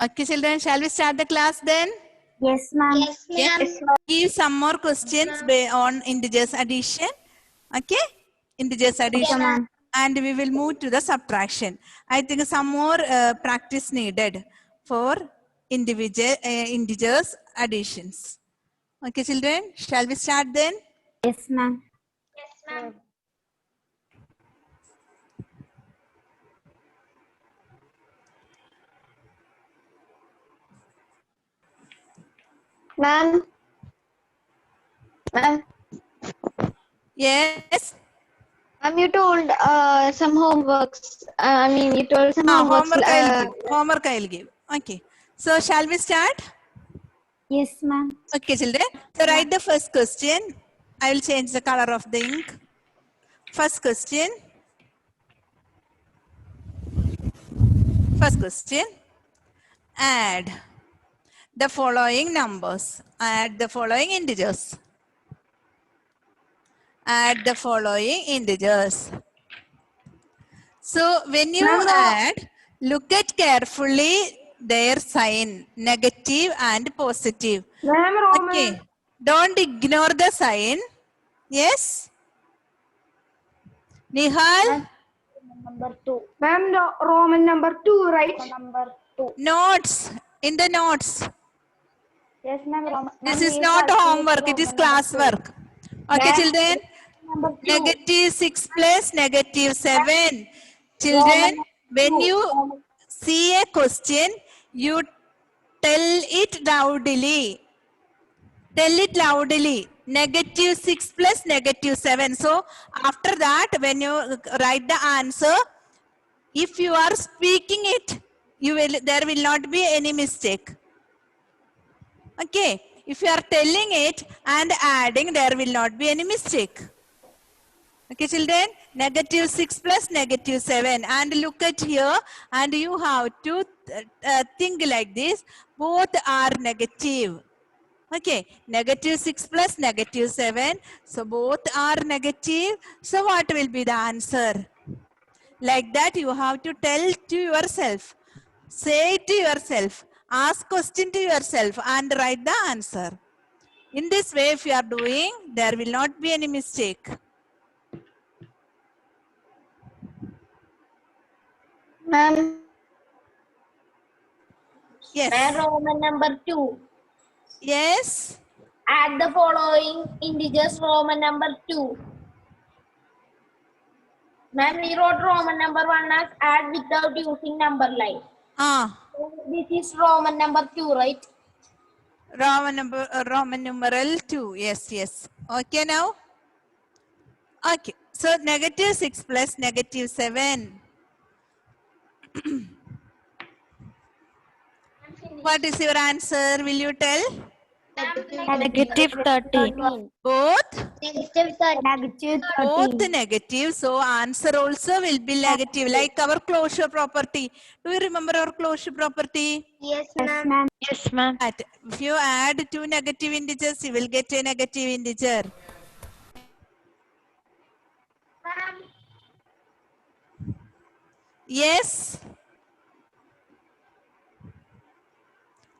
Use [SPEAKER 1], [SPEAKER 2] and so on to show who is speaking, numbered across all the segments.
[SPEAKER 1] Okay, children, shall we start the class then?
[SPEAKER 2] Yes, ma'am.
[SPEAKER 3] Yes, ma'am.
[SPEAKER 1] Yes. Give some more questions on integers addition. Okay, integers addition,
[SPEAKER 2] ma'am.
[SPEAKER 1] and we will move to the subtraction. I think some more practice needed for integers additions. Okay, children, shall we start then?
[SPEAKER 2] Yes, ma'am.
[SPEAKER 3] Yes, ma'am. Ma'am. Ma'am.
[SPEAKER 1] Yes.
[SPEAKER 3] Ma'am, you told some homeworks. You told some homeworks.
[SPEAKER 1] Homework I'll give. Homework I'll give. Okay. So shall we start?
[SPEAKER 2] Yes, ma'am.
[SPEAKER 1] Okay, children. So write the first question. I will change the color of the ink. First question. First question. Add the following numbers. Add the following integers. Add the following integers. So when you add, look at carefully their sign, negative and positive. Okay. Don't ignore the sign. Yes. Nihal?
[SPEAKER 3] Number 2.
[SPEAKER 4] Ma'am, Roman number 2, right?
[SPEAKER 3] Number 2.
[SPEAKER 1] Notes. In the notes.
[SPEAKER 3] Yes, ma'am.
[SPEAKER 1] This is not homework. It is classwork. Okay, children.
[SPEAKER 3] Number 2.
[SPEAKER 1] Negative 6 plus negative 7. Children, when you see a question, you tell it loudly. Tell it loudly. Negative 6 plus negative 7. So, after that, when you write the answer, if you are speaking it, there will not be any mistake. Okay. If you are telling it and adding, there will not be any mistake. Okay, children, negative 6 plus negative 7. And look at here, and you have to think like this. Both are negative. Okay, negative 6 plus negative 7. So, both are negative. So, what will be the answer? Like that, you have to tell to yourself. Say it to yourself. Ask question to yourself and write the answer. In this way, if you are doing, there will not be any mistake.
[SPEAKER 3] Ma'am.
[SPEAKER 1] Yes.
[SPEAKER 3] Ma'am, Roman number 2.
[SPEAKER 1] Yes.
[SPEAKER 3] Add the following integers Roman number 2. Ma'am, we wrote Roman number 1 as add without using number line. So this is Roman number 2, right?
[SPEAKER 1] Roman numeral 2. Yes, yes. Okay now? Okay. So, negative 6 plus negative 7. What is your answer? Will you tell?
[SPEAKER 2] Negative 13.
[SPEAKER 1] Both?
[SPEAKER 3] Negative 13.
[SPEAKER 2] Negative
[SPEAKER 1] Both
[SPEAKER 2] 13.
[SPEAKER 1] negative. So, answer also will be negative. Like our closure property. Do you remember our closure property?
[SPEAKER 3] Yes,
[SPEAKER 2] Yes,
[SPEAKER 3] ma'am.
[SPEAKER 2] ma'am.
[SPEAKER 4] Yes, ma'am.
[SPEAKER 1] If you add two negative integers, you will get a negative integer. Yes.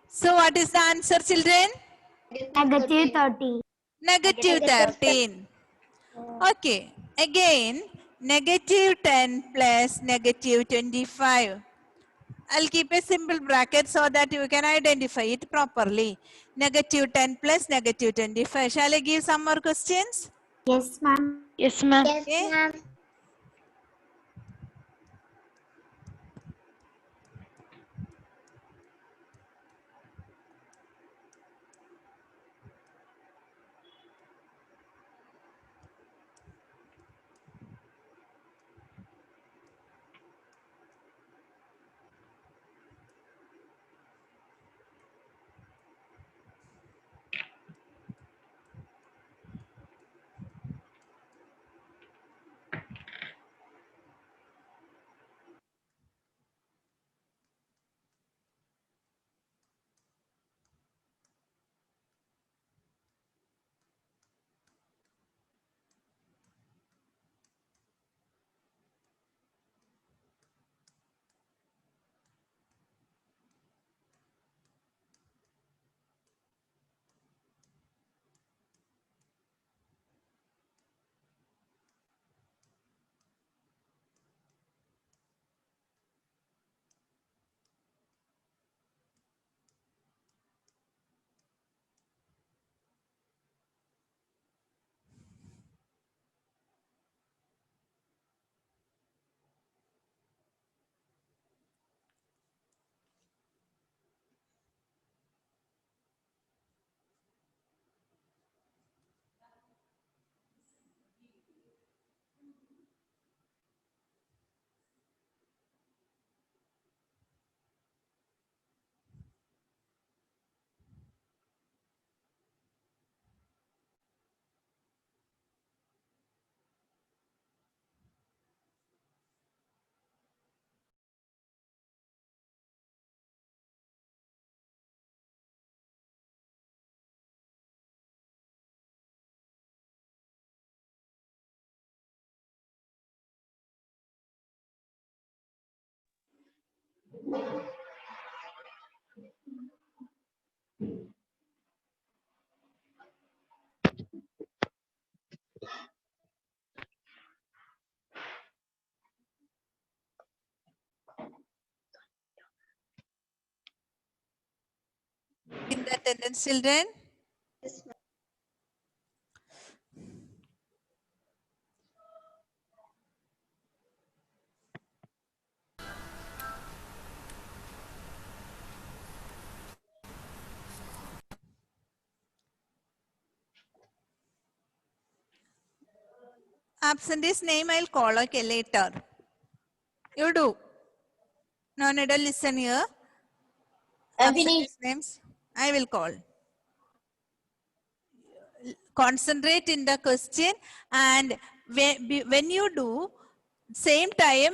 [SPEAKER 1] So, what is the answer, children?
[SPEAKER 2] Negative 13.
[SPEAKER 1] Negative 13. Okay. Again, negative 10 plus negative 25. I'll keep a simple bracket so that you can identify it properly. Negative 10 plus negative 25. Shall I give some more questions?
[SPEAKER 2] Yes, ma'am.
[SPEAKER 4] Yes, ma'am.
[SPEAKER 3] Yes,
[SPEAKER 1] Okay.
[SPEAKER 3] ma'am.
[SPEAKER 1] In the attendance, children. Absentee's name I'll call, okay, later. You do. No need to listen here.
[SPEAKER 3] I'm finished.
[SPEAKER 1] Absentee's names I will call. Concentrate in the question, and when you do, same time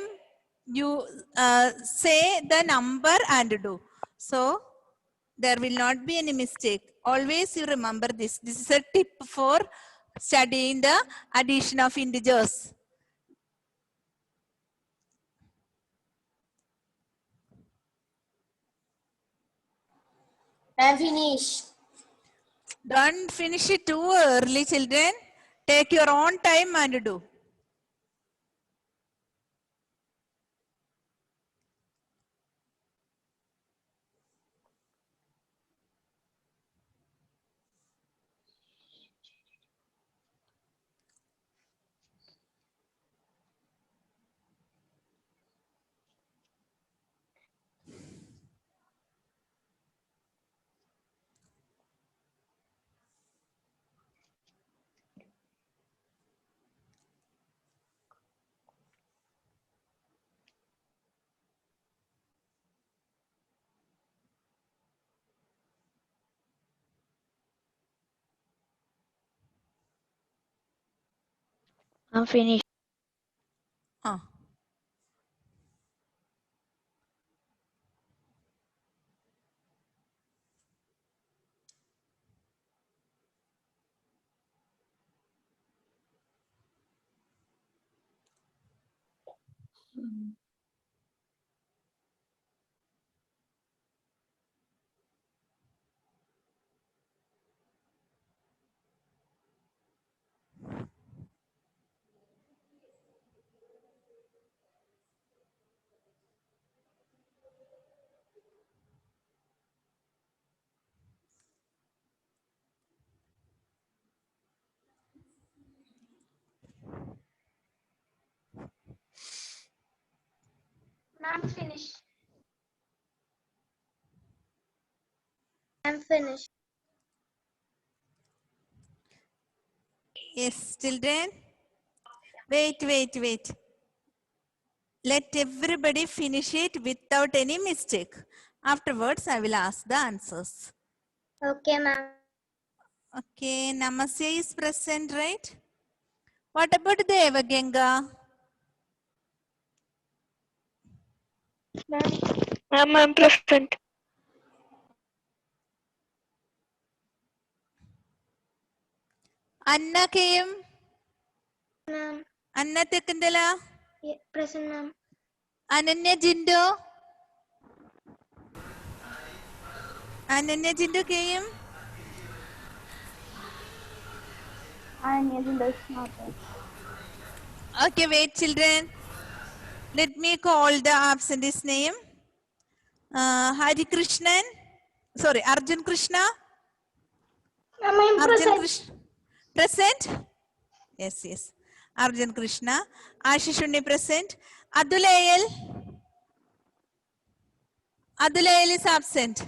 [SPEAKER 1] you say the number and do. So there will not be any mistake. Always you remember this. This is a tip for studying the addition of integers.
[SPEAKER 3] I'm finished.
[SPEAKER 1] Don't finish it too early, children. Take your own time and do.
[SPEAKER 2] I'm finished.
[SPEAKER 1] Ah.
[SPEAKER 3] I'm finished. I'm finished.
[SPEAKER 1] Yes, children. Wait. Let everybody finish it without any mistake. Afterwards, I will ask the answers.
[SPEAKER 3] Okay, ma'am.
[SPEAKER 1] Okay, Namaste is present, right? What about Devaganga?
[SPEAKER 2] I'm present.
[SPEAKER 1] Anna came.
[SPEAKER 3] Ma'am.
[SPEAKER 1] Anna Tekandala.
[SPEAKER 3] Present, ma'am.
[SPEAKER 1] Ananya Jindo. Ananya Jindo came. Okay, wait, children. Let me call the absentee's name. Hari Krishnan. Sorry, Arjun Krishna.
[SPEAKER 3] I'm
[SPEAKER 1] Arjun
[SPEAKER 3] present.
[SPEAKER 1] Krishna. Present? Yes. Arjun Krishna. Ashishuni present. Adulayel. Adulayel is absent.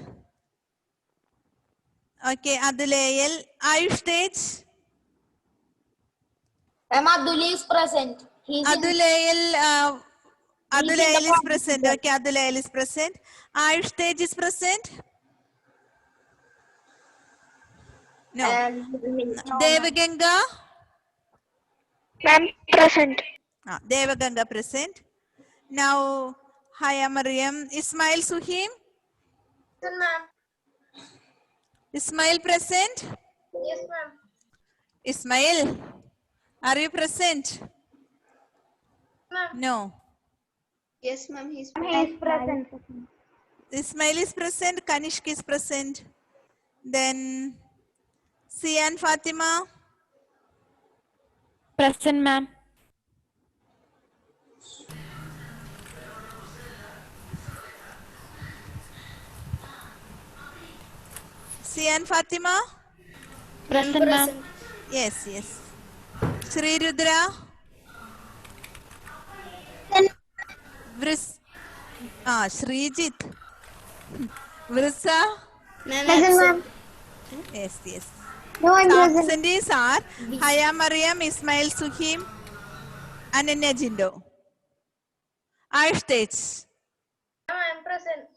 [SPEAKER 1] Okay, Adulayel. Ayush Tej.
[SPEAKER 3] Aduli is present.
[SPEAKER 1] Adulayel. Adulayel is present.
[SPEAKER 3] participant.
[SPEAKER 1] Okay, Adulayel is present. Ayush Tej is present. No. Devaganga.
[SPEAKER 2] I'm present.
[SPEAKER 1] Devaganga present. Now, Haya Mariam. Ismail Suhim.
[SPEAKER 3] Present, ma'am.
[SPEAKER 1] Ismail present.
[SPEAKER 3] Yes, ma'am.
[SPEAKER 1] Ismail, are you present?
[SPEAKER 3] Ma'am.
[SPEAKER 1] No.
[SPEAKER 3] Yes, ma'am. He's
[SPEAKER 4] He is present.
[SPEAKER 1] Ismail is present. Kanishk is present. Then Sia and Fatima.
[SPEAKER 2] Present, ma'am.
[SPEAKER 1] Sia and Fatima.
[SPEAKER 2] Present, ma'am.
[SPEAKER 1] Yes, yes. Sri Rudra. Srijit. Vrisa.
[SPEAKER 3] Present, ma'am.
[SPEAKER 1] Yes, yes.
[SPEAKER 3] No, I'm present.
[SPEAKER 1] Absentees are Haya Mariam, Ismail Suhim, Ananya Jindo. Arstage.
[SPEAKER 3] I'm present.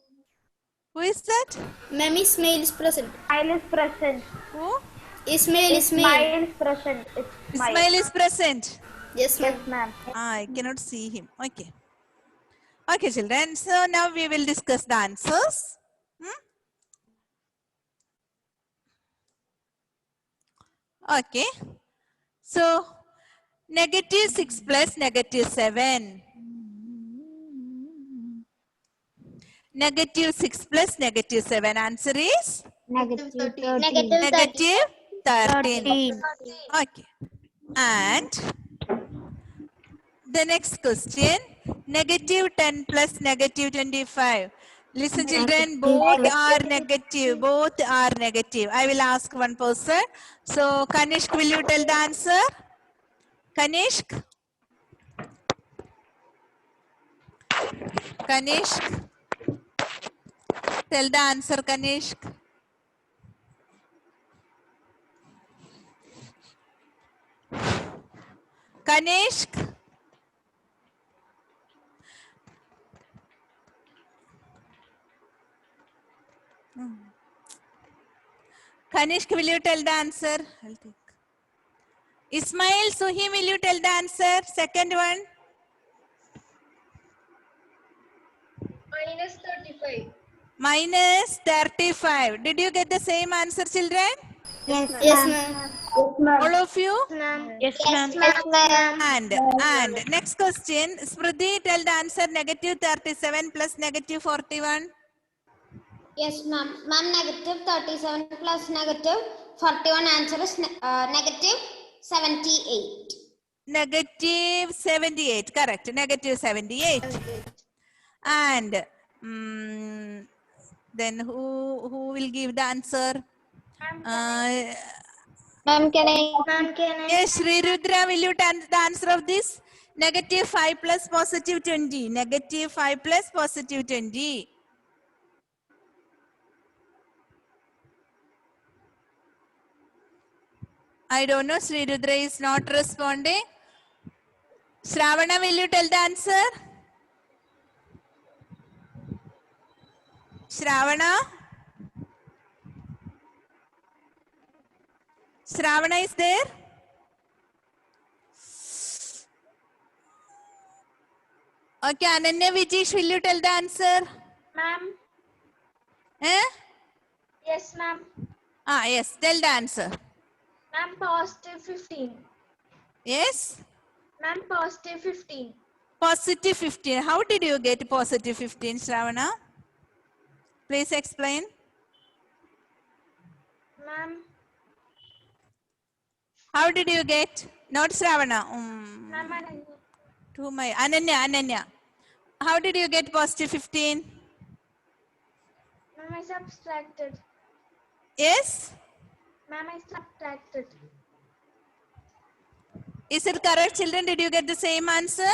[SPEAKER 1] Who is that?
[SPEAKER 3] Ma'am, Ismail is present.
[SPEAKER 4] Ismail is present.
[SPEAKER 1] Who?
[SPEAKER 3] Ismail.
[SPEAKER 4] Ismail is present. It's
[SPEAKER 1] Ismail is present.
[SPEAKER 3] Yes, ma'am.
[SPEAKER 4] Yes, ma'am.
[SPEAKER 1] I cannot see him. Okay. Okay, children. So now we will discuss the answers. Okay. So -6 plus -7. -6 plus -7. Answer is
[SPEAKER 3] Negative 30.
[SPEAKER 1] -13. Okay. And the next question, -10 plus -25. Listen, children, both are negative. Both are negative. I will ask one person. So, Kanishk, will you tell the answer? Kanishk? Kanishk? Tell the answer, Kanishk. Kanishk? Kanishk, will you tell the answer? I'll take. Ismail, Suhim, will you tell the answer? Second one.
[SPEAKER 3] -35.
[SPEAKER 1] -35. Did you get the same answer, children?
[SPEAKER 3] Yes, ma'am.
[SPEAKER 1] All of you?
[SPEAKER 2] Yes, ma'am.
[SPEAKER 1] And next question. Smriti, tell the answer. -37 plus -41.
[SPEAKER 5] Yes, ma'am. Ma'am, -37 plus -41 answer is -78.
[SPEAKER 1] -78. Correct. -78. And then who will give the answer?
[SPEAKER 5] Ma'am, can I?
[SPEAKER 1] Yes, Sri Rudra, will you tell the answer of this? -5 plus +20. -5 plus +20. I don't know. Sri Rudra is not responding. Shravana, will you tell the answer? Shravana? Shravana is there? Okay, Ananya Vijish, will you tell the answer?
[SPEAKER 4] Ma'am.
[SPEAKER 1] Eh?
[SPEAKER 4] Yes, ma'am.
[SPEAKER 1] Yes, tell the answer.
[SPEAKER 4] Ma'am, +15.
[SPEAKER 1] Yes?
[SPEAKER 4] Ma'am, +15.
[SPEAKER 1] +15. How did you get +15, Shravana? Please explain.
[SPEAKER 4] Ma'am.
[SPEAKER 1] How did you get? Not Shravana.
[SPEAKER 4] Ma'am,
[SPEAKER 1] To my Ananya. How did you get +15?
[SPEAKER 4] Ma'am, I subtracted.
[SPEAKER 1] Yes?
[SPEAKER 4] Ma'am, I subtracted.
[SPEAKER 1] Is it correct, children? Did you get the same answer?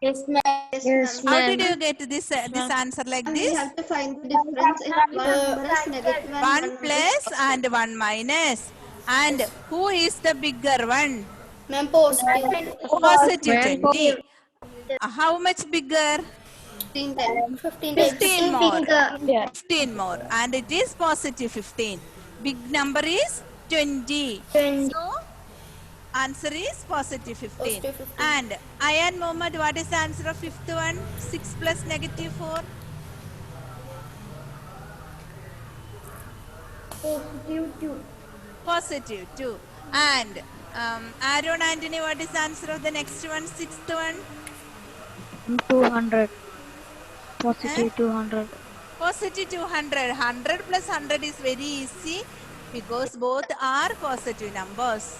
[SPEAKER 3] Yes, ma'am. Yes,
[SPEAKER 1] How did you get this answer like
[SPEAKER 3] We
[SPEAKER 1] this?
[SPEAKER 3] have to find the difference in one number is negative and
[SPEAKER 1] 1 plus and 1 minus. And who is the bigger one?
[SPEAKER 3] Ma'am, positive.
[SPEAKER 1] Positive 20. How much bigger?
[SPEAKER 3] 15
[SPEAKER 1] 15 more. 15 more. And it is +15. Big number is 20. So, answer is +15. And Ayan Mohammed, what is the answer of fifth one? 6 plus -4. +2. And Aaron Anthony, what is the answer of the next one? Sixth one?
[SPEAKER 2] 200. +200.
[SPEAKER 1] Positive 200. 100 plus 100 is very easy because both are positive numbers.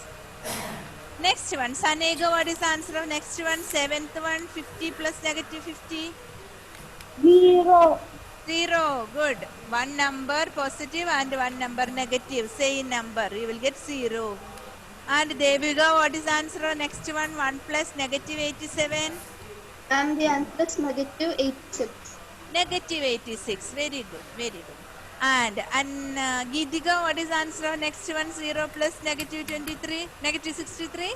[SPEAKER 1] Next one, Sanega, what is the answer of next one? Seventh one, 50 plus negative 50.
[SPEAKER 3] 0.
[SPEAKER 1] 0. Good. One number positive and one number negative. Same number. You will get 0. And Devika, what is the answer of next one? 1 plus negative 87.
[SPEAKER 4] Ma'am, the answer is negative 86.
[SPEAKER 1] Negative 86. Very good. Very good. And Geetika, what is the answer of next one? 0 plus negative 23. Negative 63.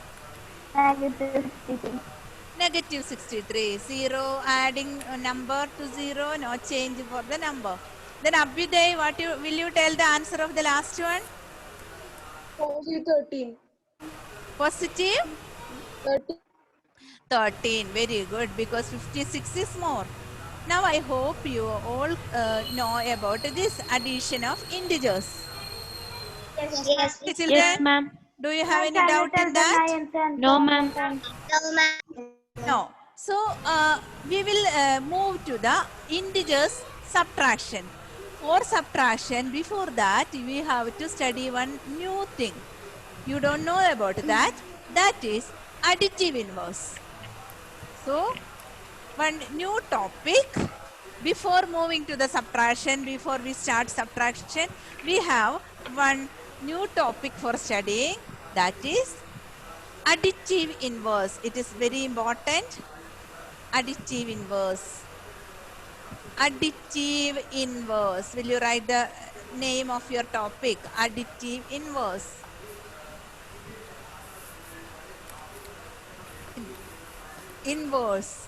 [SPEAKER 3] Negative 63.
[SPEAKER 1] Negative 63. 0 adding a number to 0. No change for the number. Then Abhyuday, will you tell the answer of the last one?
[SPEAKER 4] Positive 13.
[SPEAKER 1] Positive
[SPEAKER 4] 13.
[SPEAKER 1] 13. Very good, because 56 is more. Now I hope you all know about this addition of integers.
[SPEAKER 3] Yes.
[SPEAKER 1] Okay, children,
[SPEAKER 2] Yes, ma'am.
[SPEAKER 1] do you have any doubt in that?
[SPEAKER 2] No, ma'am.
[SPEAKER 5] No, ma'am.
[SPEAKER 1] No. So we will move to the integers subtraction. For subtraction, before that we have to study one new thing. You don't know about that. That is additive inverse. So one new topic. Before moving to the subtraction, before we start subtraction, we have one new topic for studying, that is additive inverse. It is very important. Additive inverse. Additive inverse. Will you write the name of your topic? Additive inverse. Inverse.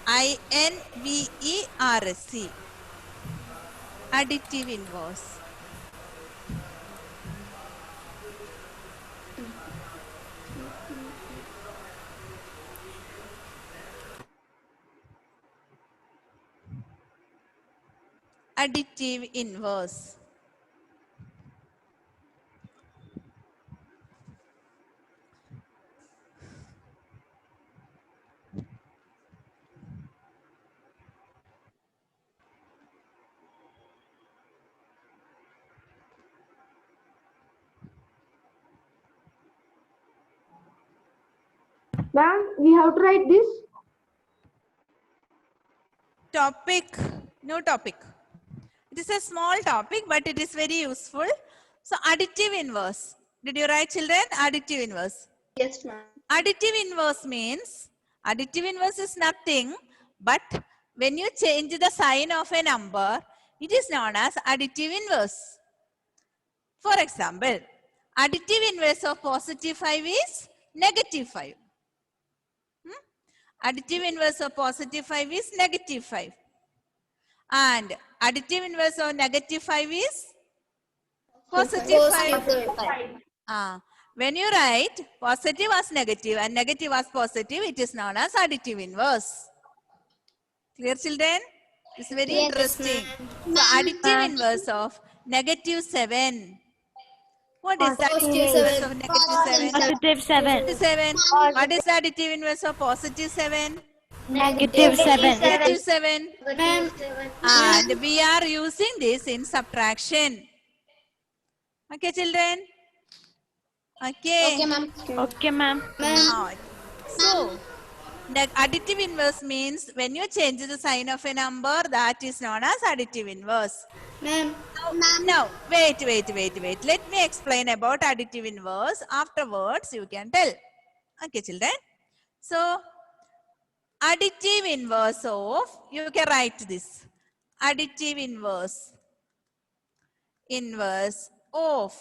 [SPEAKER 1] INVERSE. Additive inverse. Additive inverse.
[SPEAKER 4] Ma'am, we have to write this.
[SPEAKER 1] Topic, no topic. It is a small topic, but it is very useful. So additive inverse. Did you write, children? Additive inverse.
[SPEAKER 4] Yes, ma'am.
[SPEAKER 1] Additive inverse means, additive inverse is nothing, but when you change the sign of a number, it is known as additive inverse. For example, additive inverse of positive 5 is negative 5. Additive inverse of positive 5 is negative 5. And additive inverse of negative 5 is positive 5. When you write positive as negative and negative as positive, it is known as additive inverse. Clear, children? It's very interesting. So additive inverse of negative 7. What is the additive inverse of negative 7?
[SPEAKER 2] Positive 7.
[SPEAKER 1] 7. What is the additive inverse of positive 7?
[SPEAKER 2] Negative 7.
[SPEAKER 1] Negative 7. And we are using this in subtraction. Okay, children? Okay.
[SPEAKER 5] Okay, ma'am.
[SPEAKER 2] Okay, ma'am.
[SPEAKER 1] So, the additive inverse means when you change the sign of a number, that is known as additive inverse.
[SPEAKER 5] Ma'am.
[SPEAKER 1] Now, wait. Let me explain about additive inverse. Afterwards, you can tell. Okay, children. So, additive inverse of, you can write this. Additive inverse. Inverse of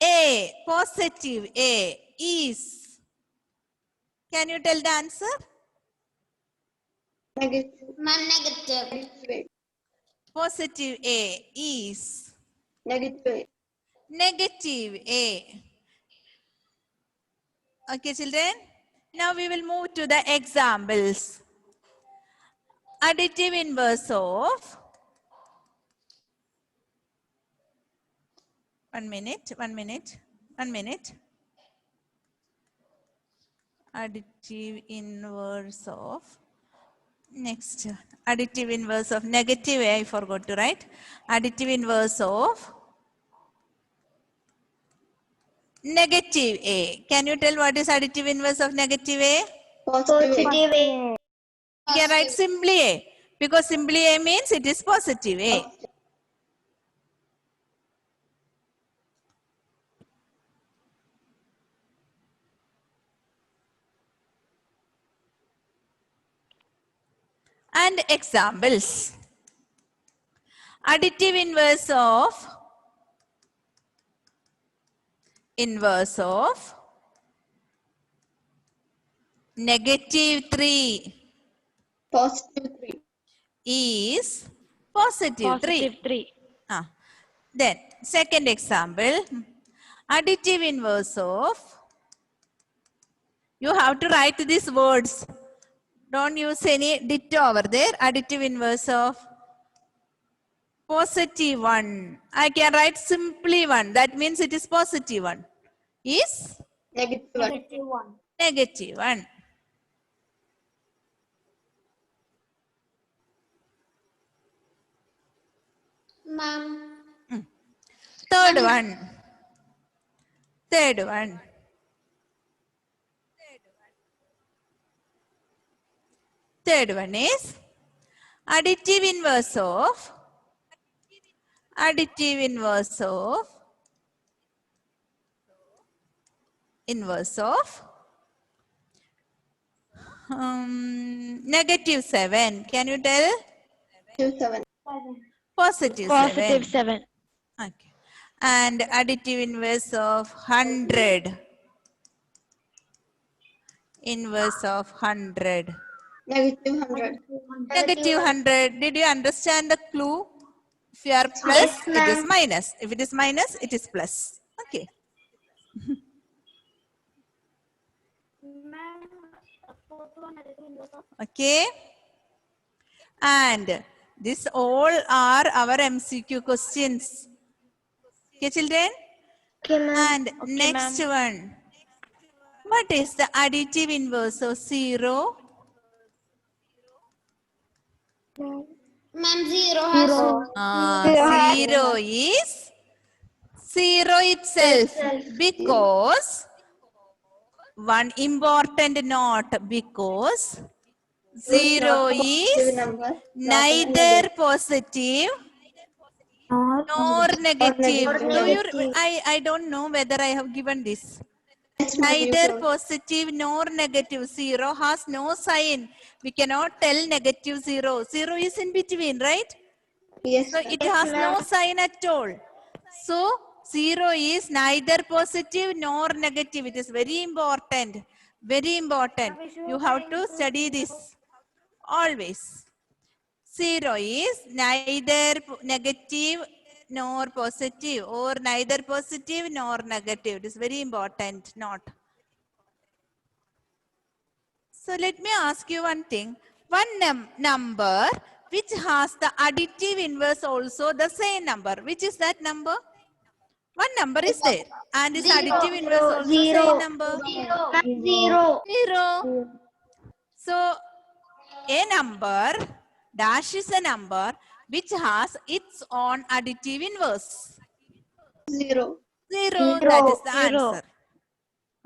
[SPEAKER 1] A, positive A is. Can you tell the answer?
[SPEAKER 4] Negative.
[SPEAKER 5] Ma'am, negative.
[SPEAKER 1] Positive A is.
[SPEAKER 4] Negative.
[SPEAKER 1] Negative A. Okay, children. Now we will move to the examples. Additive inverse of. One minute. Additive inverse of Next, additive inverse of negative a, I forgot to write. Additive inverse of negative a. Can you tell what is additive inverse of negative a?
[SPEAKER 4] Positive A.
[SPEAKER 1] You can write simply a, because simply a means it is positive a. And examples. Additive inverse of negative 3
[SPEAKER 4] Positive 3.
[SPEAKER 1] is positive 3.
[SPEAKER 2] Positive 3.
[SPEAKER 1] Then second example, additive inverse of, you have to write these words. Don't use any ditto over there. Additive inverse of positive 1. I can write simply 1. That means it is positive 1. Is
[SPEAKER 4] Negative 1.
[SPEAKER 1] negative 1.
[SPEAKER 5] Ma'am.
[SPEAKER 1] Third one. Third one. Third one is additive inverse of negative 7. Can you tell?
[SPEAKER 4] Negative 7.
[SPEAKER 1] Positive 7.
[SPEAKER 2] Positive 7.
[SPEAKER 1] Okay. And additive inverse of 100. Inverse of 100.
[SPEAKER 4] Negative 100.
[SPEAKER 1] Negative 100. Did you understand the clue? If you are plus, it is minus. If it is minus, it is plus. Okay. Okay. And these all are our MCQ questions. Okay, children? And next one. What is the additive inverse of 0?
[SPEAKER 5] Ma'am, 0 has
[SPEAKER 1] 0 is 0 itself, because one important note, because 0
[SPEAKER 4] Positive
[SPEAKER 1] is
[SPEAKER 4] number.
[SPEAKER 1] neither positive nor negative.
[SPEAKER 4] negative.
[SPEAKER 1] I don't know whether I have given this.
[SPEAKER 4] Yes, ma'am, you
[SPEAKER 1] Neither
[SPEAKER 4] told.
[SPEAKER 1] positive nor negative. 0 has no sign. We cannot tell negative 0. 0 is in between, right?
[SPEAKER 4] Yes,
[SPEAKER 1] So
[SPEAKER 4] ma'am.
[SPEAKER 1] it has no sign at all. So 0 is neither positive nor negative. It is very important. Very important. You have to study this always. 0 is neither negative nor positive, or neither positive nor negative. It is very important, not. So let me ask you one thing. One number which has the additive inverse also the same number. Which is that number? One number is there and its additive inverse also same number.
[SPEAKER 3] 0.
[SPEAKER 1] 0. So a number dash is a number which has its own additive inverse.
[SPEAKER 4] 0.
[SPEAKER 1] 0. That is the
[SPEAKER 2] 0.
[SPEAKER 1] answer.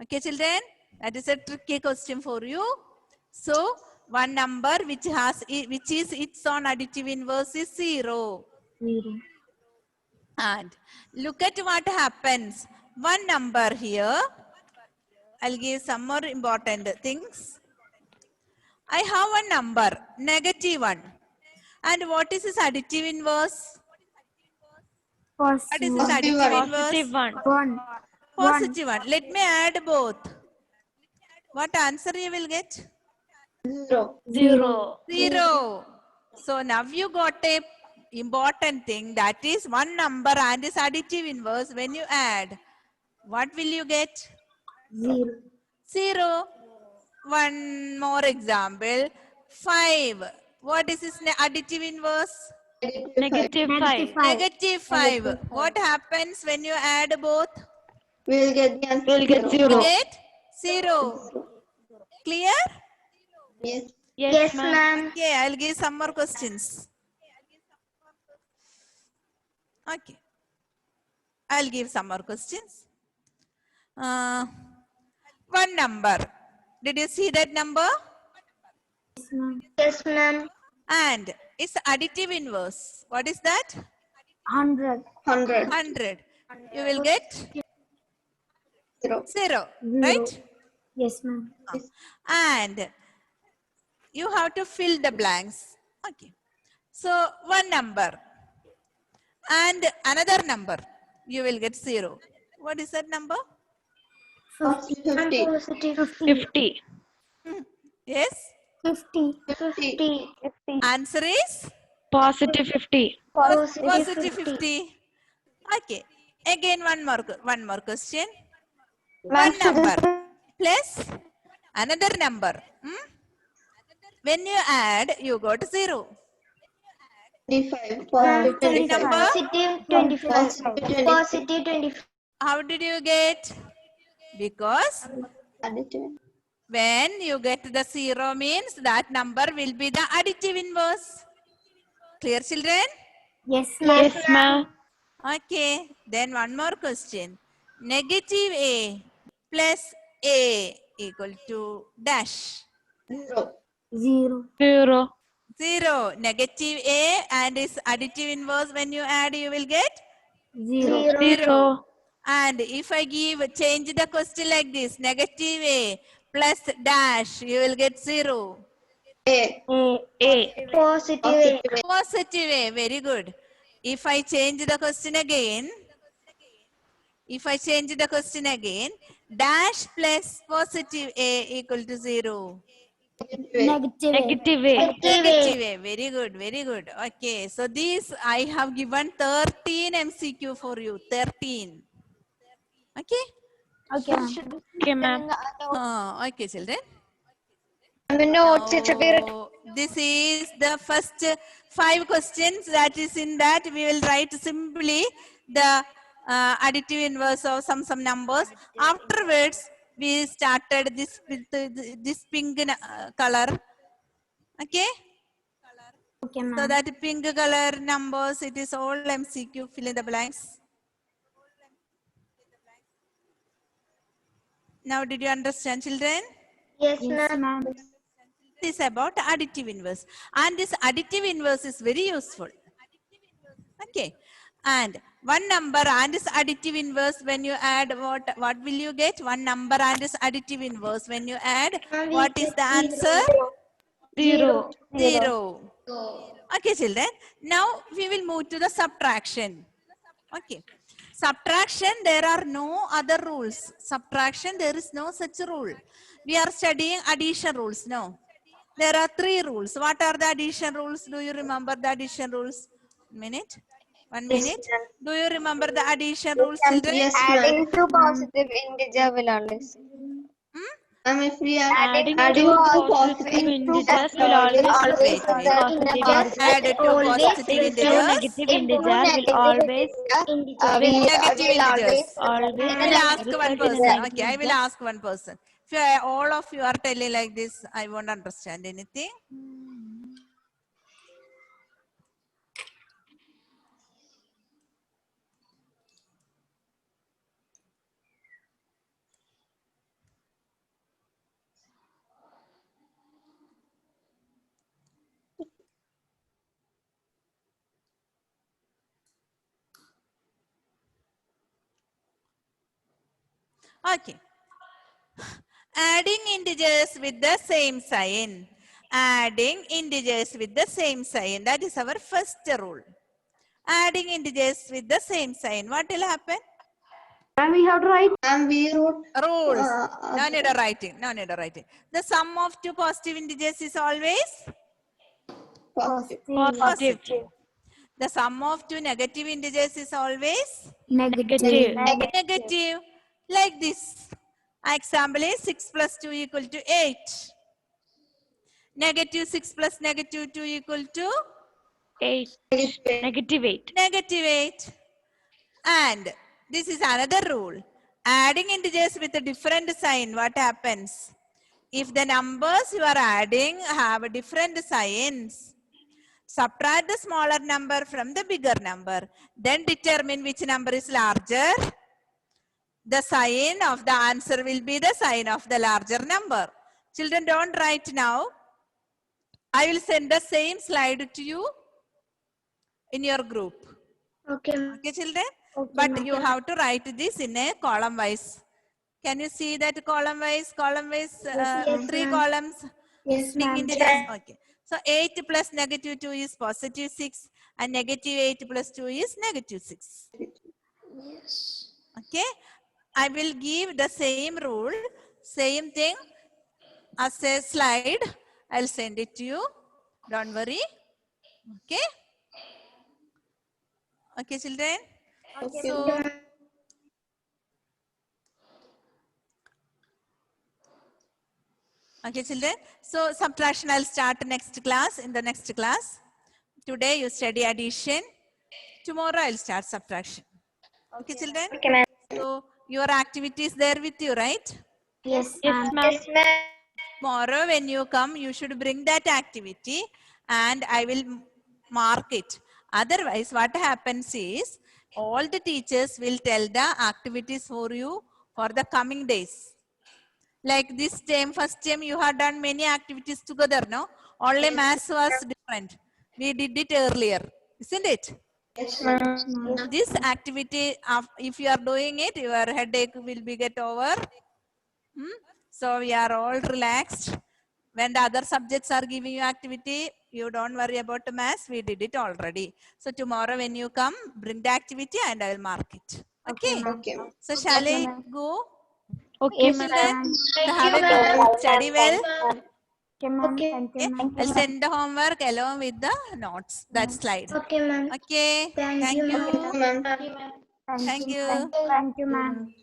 [SPEAKER 1] Okay, children, that is a tricky question for you. So one number which is its own additive inverse is 0. And look at what happens. One number here. I'll give some more important things. I have one number, negative 1. And what is its additive inverse? What is its
[SPEAKER 4] Positive
[SPEAKER 1] additive
[SPEAKER 4] one.
[SPEAKER 1] inverse?
[SPEAKER 2] Positive 1.
[SPEAKER 1] Positive 1. Let me add both. What answer you will get?
[SPEAKER 4] 0.
[SPEAKER 2] 0.
[SPEAKER 1] 0. So now you got a important thing, that is one number and its additive inverse. When you add, what will you get? 0. One more example. 5. What is its additive inverse?
[SPEAKER 4] Negative 5.
[SPEAKER 2] Negative 5.
[SPEAKER 1] Negative 5. What happens when you add both?
[SPEAKER 4] We'll get the answer.
[SPEAKER 2] We'll get 0.
[SPEAKER 1] Get 0. Clear?
[SPEAKER 4] Yes.
[SPEAKER 5] Yes, ma'am.
[SPEAKER 1] Okay, I'll give some more questions. Okay, I'll give some more questions. One number. Did you see that number?
[SPEAKER 5] Yes, ma'am.
[SPEAKER 1] And it's additive inverse. What is that?
[SPEAKER 2] 100.
[SPEAKER 4] 100.
[SPEAKER 1] 100. You will get
[SPEAKER 4] 0.
[SPEAKER 1] 0, right?
[SPEAKER 2] Yes, ma'am.
[SPEAKER 1] And you have to fill the blanks. Okay. So one number and another number, you will get 0. What is that number?
[SPEAKER 4] 50.
[SPEAKER 2] Positive
[SPEAKER 5] 50.
[SPEAKER 1] Yes?
[SPEAKER 2] 50.
[SPEAKER 4] 50.
[SPEAKER 1] Answer is
[SPEAKER 5] Positive 50.
[SPEAKER 1] positive 50. Okay. Again, one more question. One number plus another number. When you add, you got 0.
[SPEAKER 4] 25. Positive
[SPEAKER 1] Which
[SPEAKER 4] 25.
[SPEAKER 1] number?
[SPEAKER 5] Positive 25.
[SPEAKER 4] Positive 25.
[SPEAKER 5] Positive 25.
[SPEAKER 1] How did you get? Because
[SPEAKER 4] Additive.
[SPEAKER 1] when you get the 0 means that number will be the additive inverse. Clear, children?
[SPEAKER 2] Yes, ma'am.
[SPEAKER 5] Yes, ma'am.
[SPEAKER 1] Okay. Then one more question. Negative A plus A equal to dash.
[SPEAKER 4] 0.
[SPEAKER 2] 0.
[SPEAKER 5] 0.
[SPEAKER 1] 0. Negative A and its additive inverse, when you add, you will get
[SPEAKER 2] 0.
[SPEAKER 5] 0.
[SPEAKER 1] And if I change the question like this, negative A plus dash, you will get 0.
[SPEAKER 4] A.
[SPEAKER 5] A.
[SPEAKER 2] Positive
[SPEAKER 4] Positive A.
[SPEAKER 1] Positive A, very good. If I change the question again, dash plus positive A equal to 0.
[SPEAKER 2] Negative
[SPEAKER 5] Negative A.
[SPEAKER 1] Negative A, very good, very good. Okay, so these I have given 13 MCQ for you, 13. Okay?
[SPEAKER 2] Okay, ma'am.
[SPEAKER 5] Okay, ma'am.
[SPEAKER 1] Okay, children.
[SPEAKER 4] Notes.
[SPEAKER 1] Now, this is the first 5 questions that is in that. We will write simply the additive inverse of some numbers. Afterwards, we started this with this pink color. Okay?
[SPEAKER 2] Okay,
[SPEAKER 1] So
[SPEAKER 2] ma'am.
[SPEAKER 1] that pink color numbers, it is all MCQ, fill in the blanks. Now, did you understand, children?
[SPEAKER 5] Yes,
[SPEAKER 2] Yes, ma'am.
[SPEAKER 1] This is about additive inverse, and this additive inverse is very useful. Okay, and one number and its additive inverse, when you add, what will you get? One number and its additive inverse, when you add, what is the answer?
[SPEAKER 5] 0.
[SPEAKER 1] 0. Okay, children. Now we will move to the subtraction. Okay. Subtraction, there are no other rules. Subtraction, there is no such rule. We are studying addition rules. No. There are 3 rules. What are the addition rules? Do you remember the addition rules? Minute. 1 minute. Do you remember the addition rules, children?
[SPEAKER 4] Yes,
[SPEAKER 6] Adding
[SPEAKER 4] ma'am.
[SPEAKER 6] two positive integer will always.
[SPEAKER 4] If we are
[SPEAKER 5] Adding
[SPEAKER 4] adding
[SPEAKER 5] two
[SPEAKER 4] two
[SPEAKER 5] positive
[SPEAKER 4] positive
[SPEAKER 5] integers will always
[SPEAKER 1] Wait.
[SPEAKER 5] positive integers.
[SPEAKER 1] Add 2 positive
[SPEAKER 5] Two
[SPEAKER 1] integers.
[SPEAKER 5] negative integer will always
[SPEAKER 1] Negative integers.
[SPEAKER 5] always
[SPEAKER 1] I will ask one
[SPEAKER 5] result in a
[SPEAKER 1] person.
[SPEAKER 5] negative
[SPEAKER 1] Okay, I will
[SPEAKER 5] integer.
[SPEAKER 1] ask one person. If you, all of you are telling like this, I won't understand anything. Okay. Adding integers with the same sign. Adding integers with the same sign. That is our first rule. Adding integers with the same sign. What will happen?
[SPEAKER 4] And we wrote
[SPEAKER 1] Rules. No need of writing. No need of writing. The sum of 2 positive integers is always
[SPEAKER 4] positive.
[SPEAKER 5] Positive.
[SPEAKER 1] The sum of 2 negative integers is always
[SPEAKER 5] Negative.
[SPEAKER 1] negative. Like this. Example is 6 plus 2 equal to 8. Negative 6 plus negative 2 equal to
[SPEAKER 5] 8. Negative 8.
[SPEAKER 1] negative 8. And this is another rule. Adding integers with a different sign, what happens? if the numbers you are adding have different signs, subtract the smaller number from the bigger number. Then determine which number is larger. The sign of the answer will be the sign of the larger number. Children, don't write now. I will send the same slide to you in your group.
[SPEAKER 2] Okay.
[SPEAKER 1] Okay, children?
[SPEAKER 2] Okay,
[SPEAKER 1] But
[SPEAKER 2] ma'am.
[SPEAKER 1] you have to write this in a column wise. Can you see that column wise?
[SPEAKER 2] Yes,
[SPEAKER 1] 3
[SPEAKER 2] ma'am.
[SPEAKER 1] columns.
[SPEAKER 2] Yes,
[SPEAKER 1] Big
[SPEAKER 2] ma'am.
[SPEAKER 1] integers. Okay. So 8 plus -2 is +6 and -8 plus 2 is -6.
[SPEAKER 2] Yes.
[SPEAKER 1] Okay. I will give the same rule, same thing as a slide. I'll send it to you. Don't worry. Okay. Okay, children.
[SPEAKER 4] Okay.
[SPEAKER 1] So, okay, children. So, subtraction I'll start next class, in the next class. Today you study addition. Tomorrow I'll start subtraction. Okay, children. So, your activity is there with you, right?
[SPEAKER 2] Yes,
[SPEAKER 5] Yes,
[SPEAKER 2] ma'am.
[SPEAKER 5] ma'am.
[SPEAKER 1] Tomorrow when you come, you should bring that activity and I will mark it. Otherwise, what happens is, all the teachers will tell the activities for you for the coming days. Like this term, first term, you have done many activities together, no? Only maths was different. We did it earlier, isn't it?
[SPEAKER 4] Yes, ma'am.
[SPEAKER 1] This activity, if you are doing it, your headache will be get over. So we are all relaxed. When the other subjects are giving you activity, you don't worry about the maths. We did it already. So tomorrow when you come, bring the activity and I will mark it. Okay.
[SPEAKER 4] Okay.
[SPEAKER 1] So shall I go?
[SPEAKER 5] Okay,
[SPEAKER 2] Yes,
[SPEAKER 5] ma'am.
[SPEAKER 2] ma'am.
[SPEAKER 1] So have a good study well.
[SPEAKER 2] Okay, ma'am.
[SPEAKER 4] Okay.
[SPEAKER 2] Thank you,
[SPEAKER 1] Okay.
[SPEAKER 2] ma'am.
[SPEAKER 1] I'll send the homework along with the notes. That slide.
[SPEAKER 2] Okay, ma'am.
[SPEAKER 1] Okay. Thank you.
[SPEAKER 4] Ma'am.
[SPEAKER 1] Thank you.
[SPEAKER 2] Thank you, ma'am.